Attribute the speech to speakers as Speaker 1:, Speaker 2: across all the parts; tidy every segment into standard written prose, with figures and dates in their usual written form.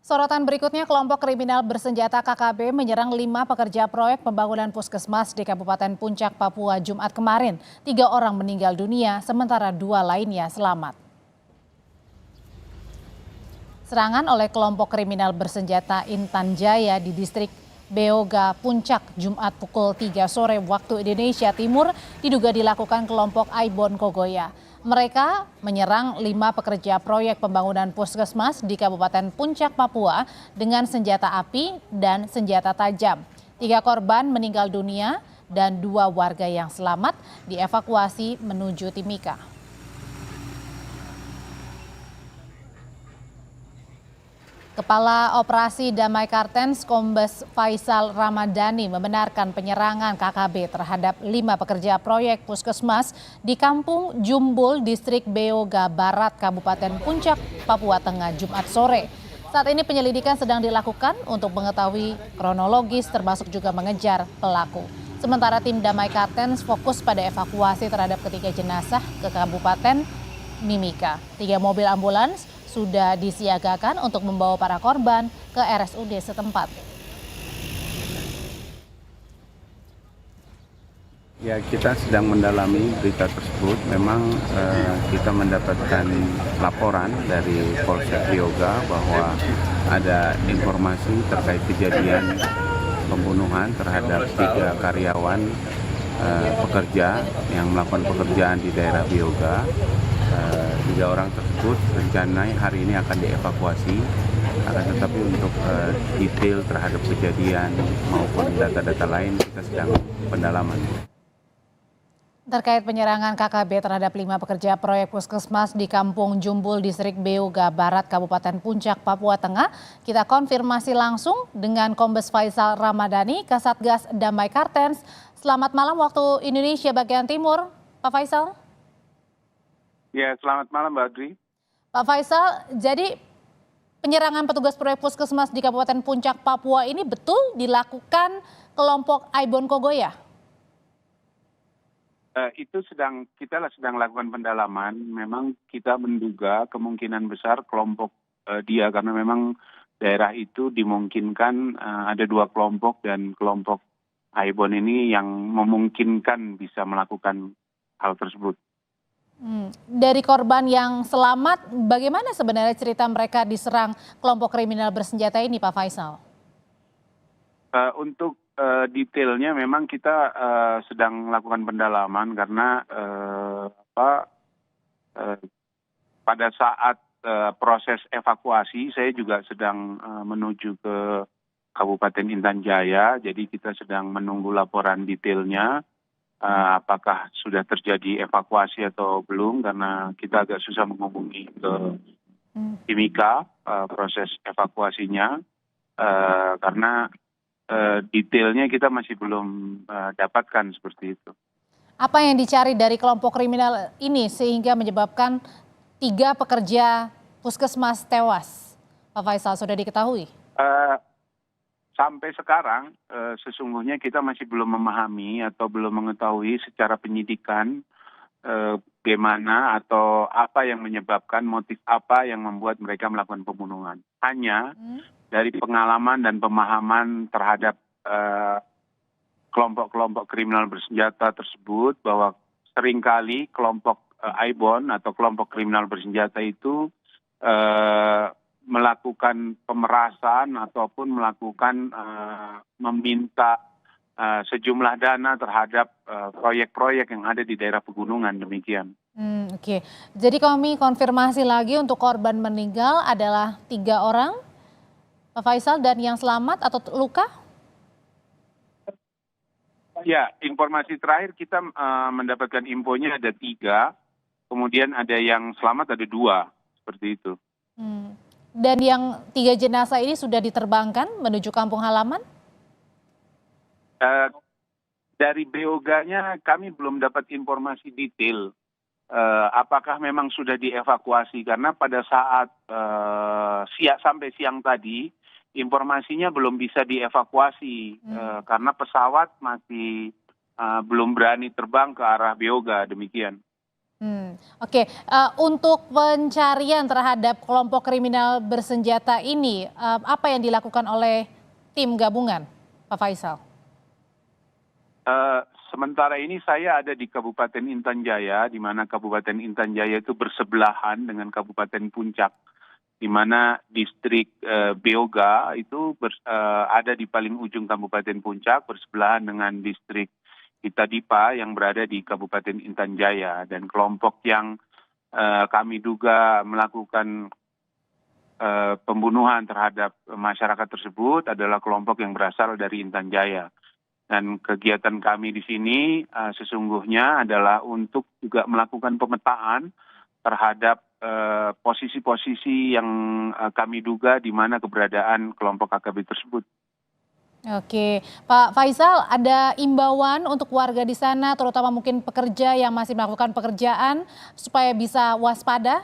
Speaker 1: Sorotan berikutnya, kelompok kriminal bersenjata KKB menyerang 5 pekerja proyek pembangunan puskesmas di Kabupaten Puncak, Papua, Jumat kemarin. 3 orang meninggal dunia, sementara 2 lainnya selamat. Serangan oleh kelompok kriminal bersenjata Intan Jaya di distrik Beoga, Puncak, Jumat pukul 3 sore waktu Indonesia Timur diduga dilakukan kelompok Aibon Kogoya. Mereka menyerang 5 pekerja proyek pembangunan puskesmas di Kabupaten Puncak, Papua dengan senjata api dan senjata tajam. 3 korban meninggal dunia dan 2 warga yang selamat dievakuasi menuju Timika. Kepala Operasi Damai Kartens Kombes Faisal Ramadhani membenarkan penyerangan KKB terhadap 5 pekerja proyek puskesmas di Kampung Jumbul, Distrik Beoga Barat, Kabupaten Puncak, Papua Tengah, Jumat sore. Saat ini penyelidikan sedang dilakukan untuk mengetahui kronologis termasuk juga mengejar pelaku. Sementara tim Damai Kartens fokus pada evakuasi terhadap ketiga jenazah ke Kabupaten Mimika. 3 mobil ambulans sudah disiagakan untuk membawa para korban ke RSUD setempat.
Speaker 2: Ya, kita sedang mendalami berita tersebut. Memang kita mendapatkan laporan dari Polsek Beoga bahwa ada informasi terkait kejadian pembunuhan terhadap 3 karyawan pekerja yang melakukan pekerjaan di daerah Beoga. 3 orang tersebut rencananya hari ini akan dievakuasi, akan tetapi untuk detail terhadap kejadian maupun data-data lain kita sedang pendalaman.
Speaker 1: Terkait penyerangan KKB terhadap 5 pekerja proyek puskesmas di Kampung Jumbul, Distrik Beoga Barat, Kabupaten Puncak, Papua Tengah, kita konfirmasi langsung dengan Kombes Faisal Ramadhani, Kasatgas Damai Kartens. Selamat malam waktu Indonesia bagian Timur, Pak Faisal.
Speaker 3: Ya, selamat malam Mbak Adri.
Speaker 1: Pak Faisal, jadi penyerangan petugas proyek puskesmas di Kabupaten Puncak, Papua ini betul dilakukan kelompok Aibon Kogoya?
Speaker 3: Itu kita sedang lakukan pendalaman. Memang kita menduga kemungkinan besar kelompok dia, karena memang daerah itu dimungkinkan ada 2 kelompok dan kelompok Aibon ini yang memungkinkan bisa melakukan hal tersebut.
Speaker 1: Dari korban yang selamat, bagaimana sebenarnya cerita mereka diserang kelompok kriminal bersenjata ini, Pak Faisal?
Speaker 3: Untuk detailnya memang kita sedang melakukan pendalaman karena pada saat proses evakuasi saya juga sedang menuju ke Kabupaten Intan Jaya, jadi kita sedang menunggu laporan detailnya. Apakah sudah terjadi evakuasi atau belum, karena kita agak susah menghubungi ke Timika proses evakuasinya, karena detailnya kita masih belum dapatkan seperti itu.
Speaker 1: Apa yang dicari dari kelompok kriminal ini sehingga menyebabkan 3 pekerja puskesmas tewas? Pak Faisal, sudah diketahui?
Speaker 3: Sampai sekarang sesungguhnya kita masih belum memahami atau belum mengetahui secara penyidikan bagaimana atau apa yang menyebabkan, motif apa yang membuat mereka melakukan pembunuhan. Hanya dari pengalaman dan pemahaman terhadap kelompok-kelompok kriminal bersenjata tersebut, bahwa seringkali kelompok Aibon atau kelompok kriminal bersenjata itu melakukan pemerasan ataupun melakukan meminta sejumlah dana terhadap proyek-proyek yang ada di daerah pegunungan, demikian.
Speaker 1: Oke. Jadi kami konfirmasi lagi, untuk korban meninggal adalah 3 orang, Pak Faisal, dan yang selamat atau luka?
Speaker 3: Ya, informasi terakhir kita mendapatkan infonya ada 3, kemudian ada yang selamat ada 2, seperti itu.
Speaker 1: Dan yang 3 jenazah ini sudah diterbangkan menuju kampung halaman?
Speaker 3: Dari Beoganya kami belum dapat informasi detail. Apakah memang sudah dievakuasi? Karena pada saat sampai siang tadi, informasinya belum bisa dievakuasi karena pesawat masih belum berani terbang ke arah Beoga, demikian.
Speaker 1: Oke. Untuk pencarian terhadap kelompok kriminal bersenjata ini, apa yang dilakukan oleh tim gabungan, Pak Faisal?
Speaker 3: Sementara ini saya ada di Kabupaten Intan Jaya, di mana Kabupaten Intan Jaya itu bersebelahan dengan Kabupaten Puncak, di mana distrik Beoga itu ada di paling ujung Kabupaten Puncak, bersebelahan dengan distrik Itadipa yang berada di Kabupaten Intan Jaya. Dan kelompok yang kami duga melakukan pembunuhan terhadap masyarakat tersebut adalah kelompok yang berasal dari Intan Jaya. Dan kegiatan kami di sini sesungguhnya adalah untuk juga melakukan pemetaan terhadap posisi-posisi yang kami duga di mana keberadaan kelompok KKB tersebut.
Speaker 1: Oke, Pak Faisal, ada imbauan untuk warga di sana, terutama mungkin pekerja yang masih melakukan pekerjaan, supaya bisa waspada?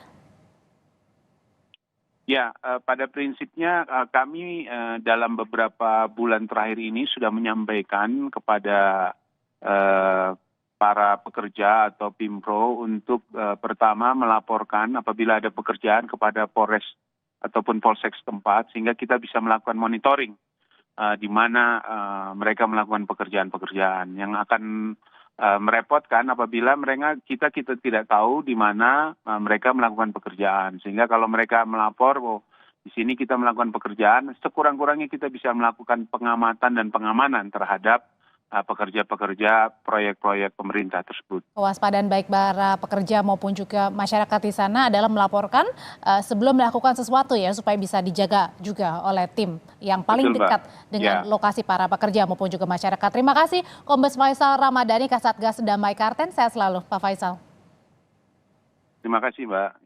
Speaker 3: Ya, pada prinsipnya kami dalam beberapa bulan terakhir ini sudah menyampaikan kepada para pekerja atau Pimpro untuk pertama melaporkan apabila ada pekerjaan kepada Polres ataupun Polsek setempat, sehingga kita bisa melakukan monitoring di mana mereka melakukan pekerjaan-pekerjaan yang akan merepotkan apabila kita tidak tahu di mana mereka melakukan pekerjaan, sehingga kalau mereka melapor, di sini kita melakukan pekerjaan, sekurang-kurangnya kita bisa melakukan pengamatan dan pengamanan terhadap pekerja-pekerja proyek-proyek pemerintah tersebut.
Speaker 1: Kewaspadaan baik para pekerja maupun juga masyarakat di sana adalah melaporkan sebelum melakukan sesuatu ya, supaya bisa dijaga juga oleh tim yang paling
Speaker 3: Betul,
Speaker 1: dekat
Speaker 3: Mbak.
Speaker 1: dengan
Speaker 3: Ya.
Speaker 1: lokasi para pekerja maupun juga masyarakat. Terima kasih Kombes Faisal Ramadhani, Kasatgas Damai Karten. Sehat selalu Pak Faisal.
Speaker 3: Terima kasih, Mbak.